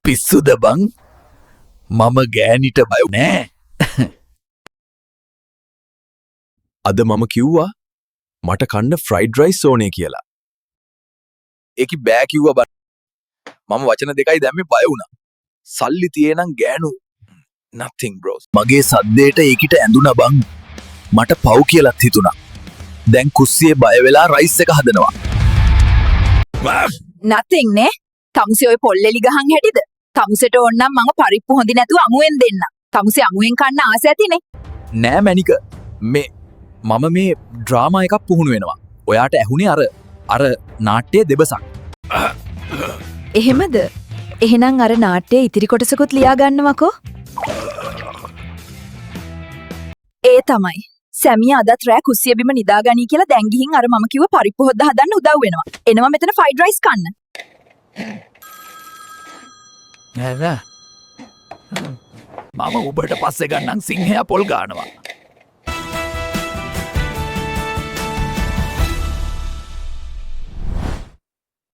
පිස්සුද බං? මම ගෑනිට බය නෑ. අද මම කිව්වා මට කන්න ෆ්‍රයිඩ් රයිස් ඕනේ කියලා. ඒකි බෑ කිව්වා බං. මම වචන දෙකයි දැම්මේ බය වුණා. සල්ලි තියෙනම් ගෑනු nothing bros. මගේ සද්දේට ඒකිට ඇඳුණා බං. මට පව් කියලාත් හිතුණා. දැන් කුස්සියේ බය වෙලා රයිස් එක හදනවා. nothing නේ. තමුසේ ඔය පොල්ලෙලි ගහන් හැටිද? තමුසෙට ඕන්නම් මම පරිප්පු හොඳි නැතුව අමුවෙන් දෙන්න. තමුසේ අමුවෙන් කන්න ආස ඇතිනේ. නෑ මැනික. මම මේ ඩ්‍රාමා එකක් පුහුණු වෙනවා. ඔයාට ඇහුනේ අර නාට්‍යයේ දෙබසක්. එහෙමද? එහෙනම් අර නාට්‍යයේ ඉතිරි කොටසකුත් ලියා ගන්නවකෝ. ඒ තමයි. සැමිය අදත් රෑ කුස්සිය බිම නිදාගනී කියලා දැන් ගිහින් අර මම කිව්ව පරිප්පු හොද්ද හදන්න උදව් වෙනවා. එනවා මෙතන ෆ්‍රයිඩ් රයිස් කන්න. මම ඔබට පස්සේ ගන්නම් සිංහයා පොල් ගානවා.